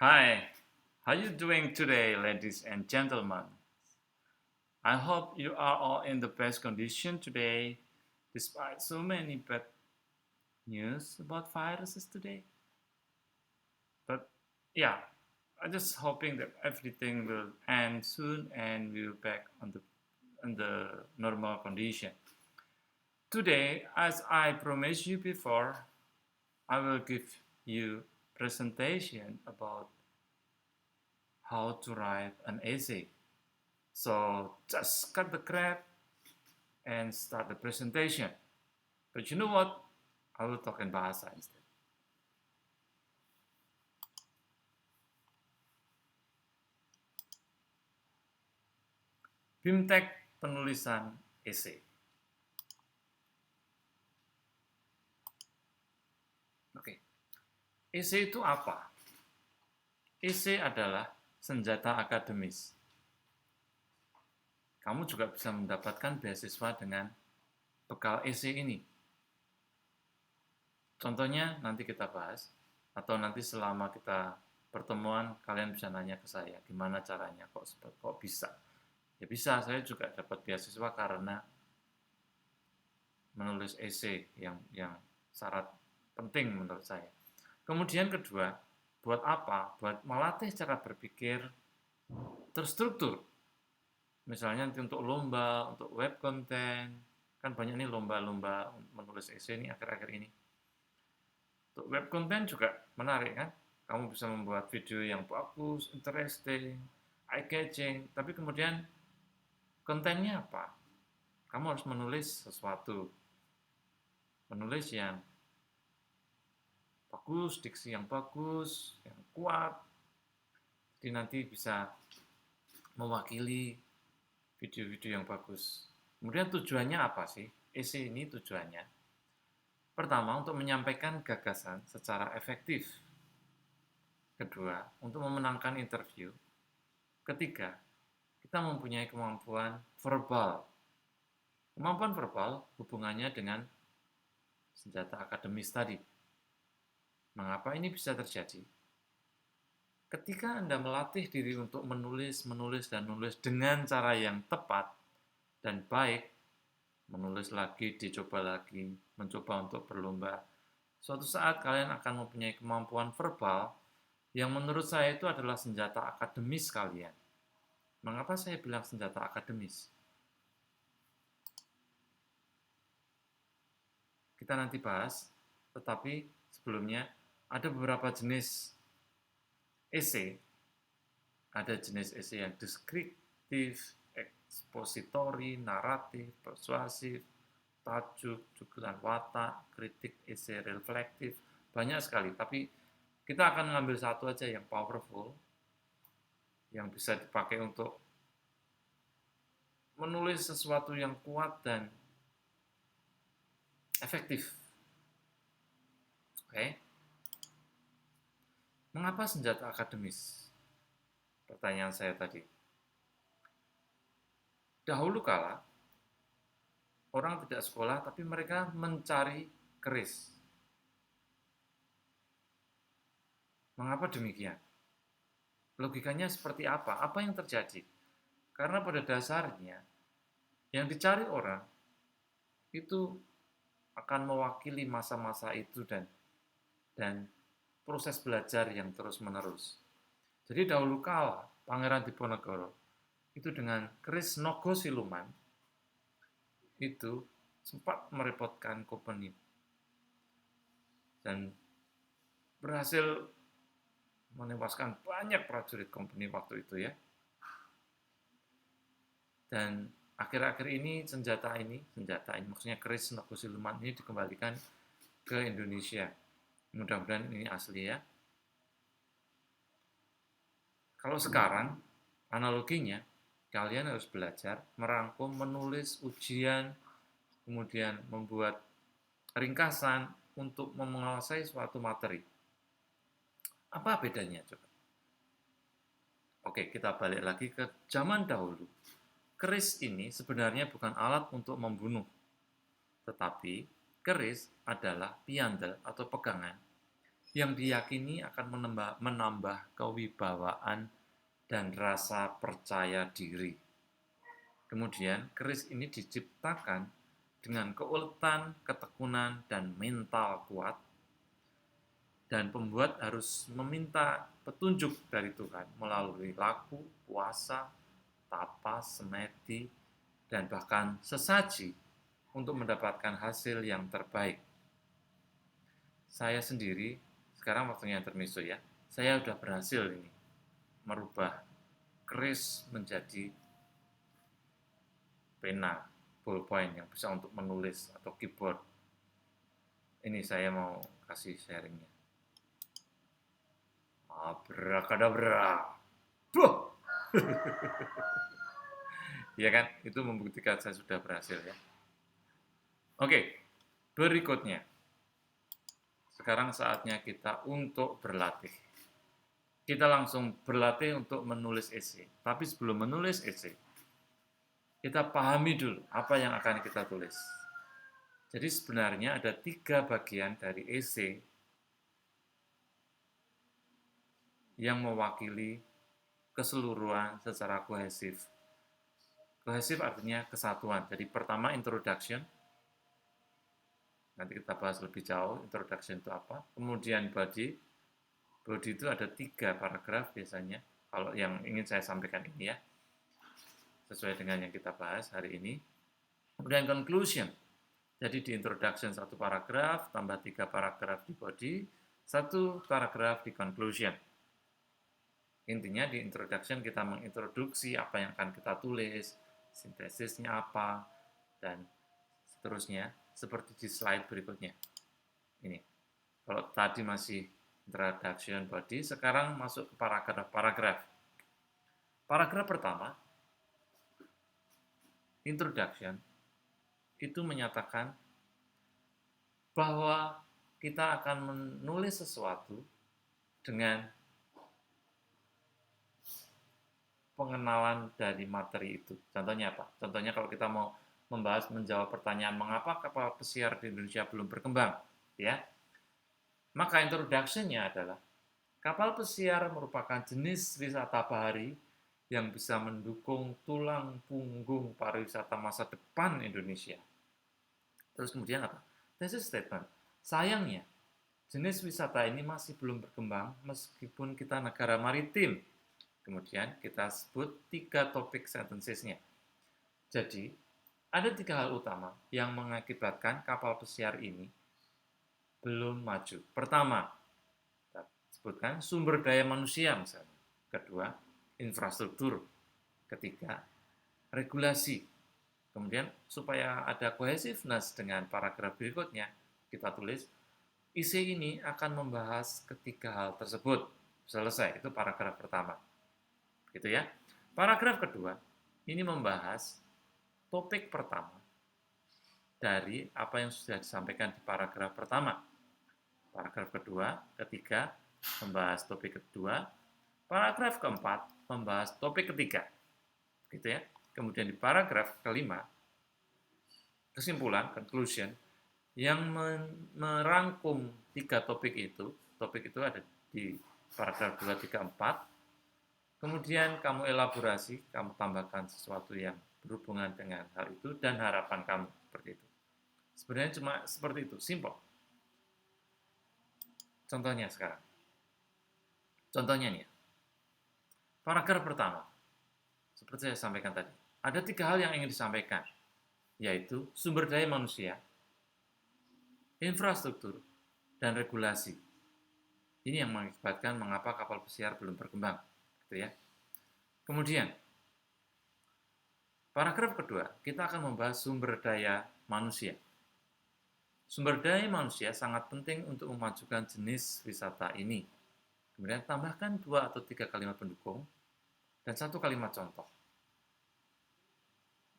Hi, how you doing today, ladies and gentlemen? I hope you are all in the best condition today, despite so many bad news about viruses today. But yeah, I'm just hoping that everything will end soon and we'll back on the normal condition. Today, as I promised you before, I will give you presentation about how to write an essay. So just cut the crap and start the presentation. But you know what? I will talk in bahasa instead. BIMTEK penulisan esai. Oke, esai itu apa? Esai adalah senjata akademis. Kamu juga bisa mendapatkan beasiswa dengan bekal esai ini. Contohnya nanti kita bahas, atau nanti selama kita pertemuan kalian bisa nanya ke saya, gimana caranya, kok bisa. Ya bisa, saya juga dapat beasiswa karena menulis esai yang syarat penting menurut saya. Kemudian kedua, buat apa? Buat melatih cara berpikir terstruktur. Misalnya nanti untuk lomba, untuk web konten, kan banyak nih lomba-lomba menulis esai ini akhir-akhir ini. Untuk web konten juga menarik kan? Kamu bisa membuat video yang bagus, interesting, eye-catching, tapi kemudian kontennya apa? Kamu harus menulis sesuatu. Menulis yang bagus, diksi yang bagus, yang kuat, jadi nanti bisa mewakili video-video yang bagus. Kemudian tujuannya apa sih? Esai ini tujuannya pertama untuk menyampaikan gagasan secara efektif. Kedua, untuk memenangkan interview. Ketiga, kita mempunyai kemampuan verbal. Kemampuan verbal hubungannya dengan senjata akademis tadi. Mengapa ini bisa terjadi? Ketika Anda melatih diri untuk menulis dengan cara yang tepat dan baik, menulis lagi, dicoba lagi, mencoba untuk berlomba, suatu saat kalian akan mempunyai kemampuan verbal yang menurut saya itu adalah senjata akademis kalian. Mengapa saya bilang senjata akademis? Kita nanti bahas, tetapi sebelumnya ada beberapa jenis esai. Ada jenis esai yang deskriptif, ekspositori, naratif, persuasif, tajuk, jugalan watak, kritik, esai reflektif, banyak sekali. Tapi kita akan mengambil satu aja yang powerful, yang bisa dipakai untuk menulis sesuatu yang kuat dan efektif. Oke. Mengapa senjata akademis? Pertanyaan saya tadi. Dahulu kala, orang tidak sekolah, tapi mereka mencari keris. Mengapa demikian? Logikanya seperti apa? Apa yang terjadi? Karena pada dasarnya, yang dicari orang itu akan mewakili masa-masa itu dan proses belajar yang terus-menerus. Jadi dahulu kala, Pangeran Diponegoro itu dengan keris Nogo Siluman itu sempat merepotkan Kompeni dan berhasil menewaskan banyak prajurit Kompeni waktu itu ya. Dan akhir-akhir ini senjata ini maksudnya keris Nogo Siluman ini dikembalikan ke Indonesia. Mudah-mudahan ini asli ya. Kalau sekarang analoginya kalian harus belajar merangkum, menulis ujian, kemudian membuat ringkasan untuk menguasai suatu materi. Apa bedanya coba? Oke, kita balik lagi ke zaman dahulu. Keris ini sebenarnya bukan alat untuk membunuh, tetapi keris adalah piandel atau pegangan yang diyakini akan menambah kewibawaan dan rasa percaya diri. Kemudian, keris ini diciptakan dengan keuletan, ketekunan, dan mental kuat, dan pembuat harus meminta petunjuk dari Tuhan melalui laku, puasa, tapas, semedi, dan bahkan sesaji untuk mendapatkan hasil yang terbaik. Saya sendiri, sekarang waktunya intermezzo ya, saya sudah berhasil ini merubah keris menjadi pena, ballpoint yang bisa untuk menulis atau keyboard. Ini saya mau kasih sharingnya. Abrakadabra. Buh! Ya kan, itu membuktikan saya sudah berhasil ya. Oke, berikutnya. Sekarang saatnya kita untuk berlatih. Kita langsung berlatih untuk menulis esai. Tapi sebelum menulis esai, kita pahami dulu apa yang akan kita tulis. Jadi sebenarnya ada 3 bagian dari esai yang mewakili keseluruhan secara kohesif. Kohesif artinya kesatuan. Jadi pertama introduction, nanti kita bahas lebih jauh introduction itu apa. Kemudian body itu ada 3 paragraf biasanya, kalau yang ingin saya sampaikan ini ya, sesuai dengan yang kita bahas hari ini. Kemudian conclusion, jadi di introduction 1 paragraf, tambah 3 paragraf di body, 1 paragraf di conclusion. Intinya di introduction kita mengintroduksi apa yang akan kita tulis, sintesisnya apa, dan seterusnya, seperti di slide berikutnya. Ini, kalau tadi masih introduction body, sekarang masuk ke paragraf. Paragraf pertama, introduction, itu menyatakan bahwa kita akan menulis sesuatu dengan pengenalan dari materi itu. Contohnya apa? Contohnya kalau kita mau menjawab pertanyaan mengapa kapal pesiar di Indonesia belum berkembang, ya. Maka introduction-nya adalah kapal pesiar merupakan jenis wisata bahari yang bisa mendukung tulang punggung pariwisata masa depan Indonesia. Terus kemudian apa? Thesis statement. Sayangnya, jenis wisata ini masih belum berkembang meskipun kita negara maritim. Kemudian kita sebut 3 topik sentences-nya. Jadi, ada 3 hal utama yang mengakibatkan kapal pesiar ini belum maju. Pertama, kita sebutkan sumber daya manusia misalnya. Kedua, infrastruktur. Ketiga, regulasi. Kemudian supaya ada cohesiveness dengan paragraf berikutnya, kita tulis isi ini akan membahas ketiga hal tersebut. Selesai, itu paragraf pertama. Gitu ya. Paragraf kedua, ini membahas topik pertama dari apa yang sudah disampaikan di paragraf pertama. Paragraf kedua, ketiga, membahas topik kedua. Paragraf keempat, membahas topik ketiga. Gitu ya. Kemudian di paragraf kelima, kesimpulan, conclusion, yang merangkum 3 topik itu ada di paragraf 2, 3, 4. Kemudian kamu elaborasi, kamu tambahkan sesuatu yang berhubungan dengan hal itu dan harapan kamu, seperti itu. Sebenarnya cuma seperti itu, simple. Contohnya sekarang. Contohnya nih, paragraf pertama, seperti saya sampaikan tadi, ada 3 hal yang ingin disampaikan, yaitu sumber daya manusia, infrastruktur, dan regulasi. Ini yang mengakibatkan mengapa kapal pesiar belum berkembang, gitu ya. Kemudian, paragraf kedua, kita akan membahas sumber daya manusia. Sumber daya manusia sangat penting untuk memajukan jenis wisata ini. Kemudian tambahkan 2 atau 3 kalimat pendukung dan 1 kalimat contoh.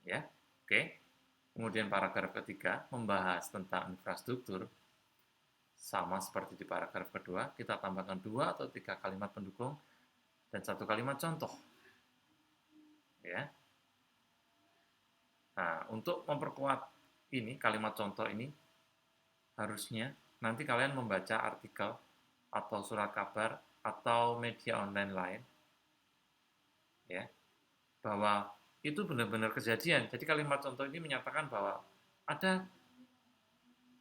Ya, oke. Kemudian paragraf ketiga membahas tentang infrastruktur. Sama seperti di paragraf kedua, kita tambahkan 2 atau 3 kalimat pendukung dan 1 kalimat contoh. Ya. Nah, untuk memperkuat ini kalimat contoh ini, harusnya nanti kalian membaca artikel atau surat kabar atau media online lain, ya, bahwa itu benar-benar kejadian. Jadi kalimat contoh ini menyatakan bahwa ada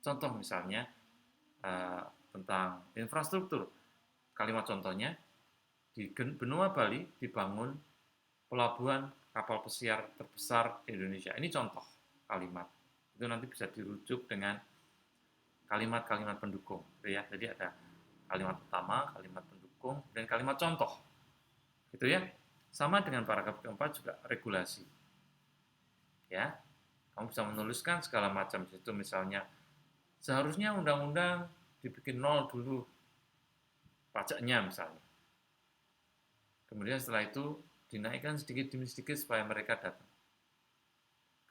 contoh misalnya tentang infrastruktur. Kalimat contohnya, di benua Bali dibangun pelabuhan kapal pesiar terbesar di Indonesia. Ini contoh kalimat. Itu nanti bisa dirujuk dengan kalimat-kalimat pendukung. Ya. Jadi ada kalimat utama, kalimat pendukung, dan kalimat contoh. Gitu ya. Sama dengan paragraf keempat juga regulasi. Ya, kamu bisa menuliskan segala macam itu, misalnya seharusnya undang-undang dibikin nol dulu pajaknya misalnya. Kemudian setelah itu dinaikkan sedikit demi sedikit supaya mereka datang.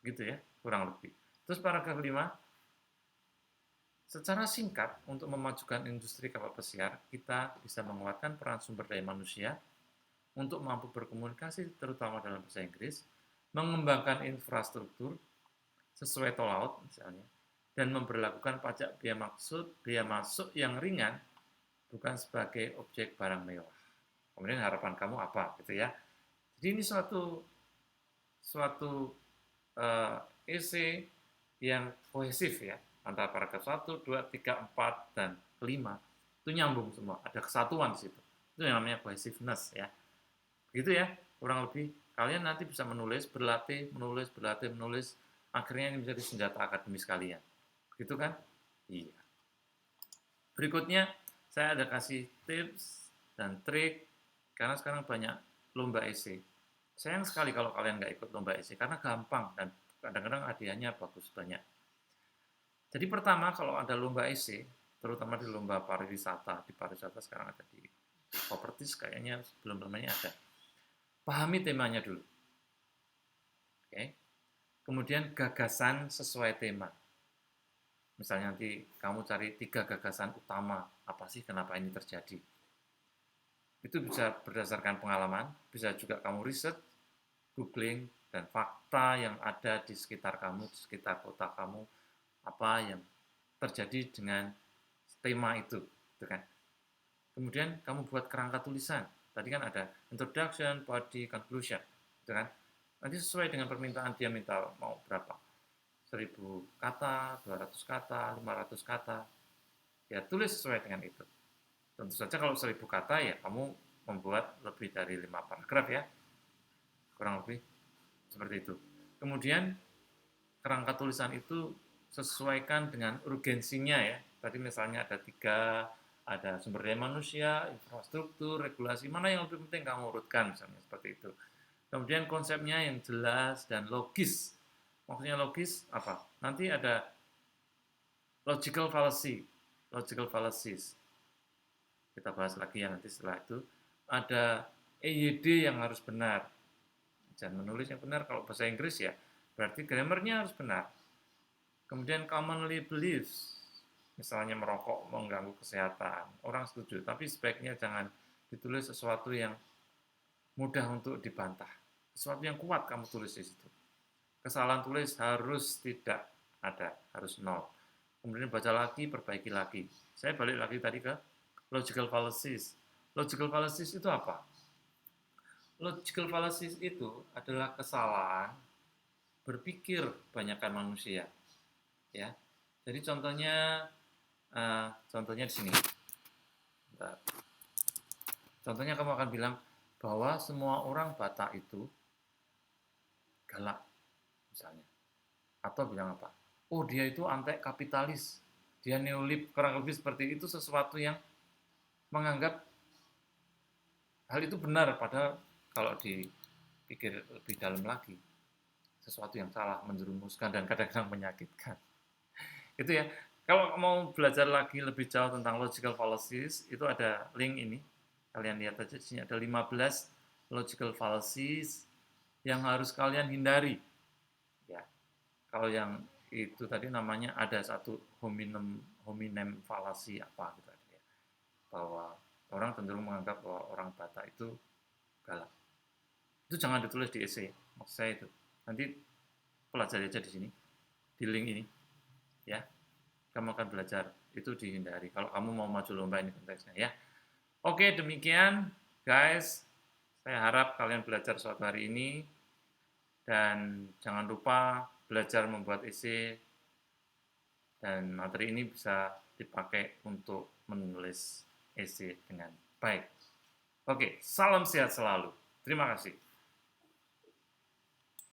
Begitu ya, kurang lebih. Terus paragraf 5, secara singkat untuk memajukan industri kapal pesiar, kita bisa menguatkan peran sumber daya manusia untuk mampu berkomunikasi terutama dalam bahasa Inggris, mengembangkan infrastruktur sesuai tol laut misalnya, dan memberlakukan pajak biaya masuk yang ringan bukan sebagai objek barang mewah. Kemudian harapan kamu apa gitu ya. Jadi ini suatu esai yang kohesif ya, antara paragraf 1, 2, 3, 4 dan 5 itu nyambung semua, ada kesatuan di situ. Itu yang namanya cohesiveness ya. Gitu ya, kurang lebih. Kalian nanti bisa menulis, menulis, akhirnya ini menjadi senjata akademis kalian. Gitu kan? Iya. Berikutnya, saya ada kasih tips dan trik, karena sekarang banyak lomba esai. Sayang sekali kalau kalian nggak ikut lomba esai, karena gampang dan kadang-kadang hadiahnya bagus banyak. Jadi pertama, kalau ada lomba esai, terutama di lomba pariwisata, di pariwisata sekarang ada di properties kayaknya sebelum-sebelumnya ada. Pahami temanya dulu. Oke. Kemudian gagasan sesuai tema. Misalnya nanti kamu cari 3 gagasan utama, apa sih kenapa ini terjadi. Itu bisa berdasarkan pengalaman, bisa juga kamu riset, googling, dan fakta yang ada di sekitar kamu, di sekitar kota kamu, apa yang terjadi dengan tema itu, gitu kan. Kemudian kamu buat kerangka tulisan. Tadi kan ada introduction, body, conclusion, gitu kan. Nanti sesuai dengan permintaan dia minta mau berapa. 1000 kata, 200 kata, 500 kata. Ya tulis sesuai dengan itu. Tentu saja kalau 1000 kata ya kamu membuat lebih dari 5 paragraf ya. Kurang lebih seperti itu. Kemudian kerangka tulisan itu sesuaikan dengan urgensinya ya. Tadi misalnya ada 3, ada sumber daya manusia, infrastruktur, regulasi, mana yang lebih penting kamu urutkan misalnya seperti itu. Kemudian konsepnya yang jelas dan logis. Maksudnya logis apa? Nanti ada logical fallacy, logical fallacies. Kita bahas lagi ya nanti setelah itu. Ada EYD yang harus benar. Jangan menulis yang benar kalau bahasa Inggris ya. Berarti grammarnya harus benar. Kemudian commonly beliefs, misalnya merokok mengganggu kesehatan, orang setuju, tapi sebaiknya jangan ditulis sesuatu yang mudah untuk dibantah. Sesuatu yang kuat kamu tulis di situ. Kesalahan tulis harus tidak ada, harus nol. Kemudian baca lagi, perbaiki lagi. Saya balik lagi tadi ke logical fallacies. Logical fallacies itu apa? Logical fallacies itu adalah kesalahan berpikir banyakkan manusia. Ya, jadi contohnya di sini. Bentar. Contohnya kamu akan bilang bahwa semua orang Batak itu galak, misalnya. Atau bilang apa? Oh, dia itu anti kapitalis, dia neolib, kurang lebih seperti itu, sesuatu yang menganggap hal itu benar, padahal kalau dipikir lebih dalam lagi, sesuatu yang salah, menjerumuskan, dan kadang-kadang menyakitkan. Itu ya. Kalau mau belajar lagi lebih jauh tentang logical fallacies, itu ada link ini. Kalian lihat aja di sini ada 15 logical fallacies yang harus kalian hindari. Ya. Kalau yang itu tadi namanya ada satu hominem fallacy apa gitu ya. Bahwa orang cenderung menganggap bahwa orang Batak itu galak. Itu jangan ditulis di esai. Maksud saya itu. Nanti pelajari aja di sini, di link ini. Ya. Kamu akan belajar itu dihindari kalau kamu mau maju lomba ini konteksnya ya. Oke, demikian guys. Saya harap kalian belajar suatu hari ini dan jangan lupa belajar membuat esai dan materi ini bisa dipakai untuk menulis esai dengan baik. Oke, salam sehat selalu. Terima kasih.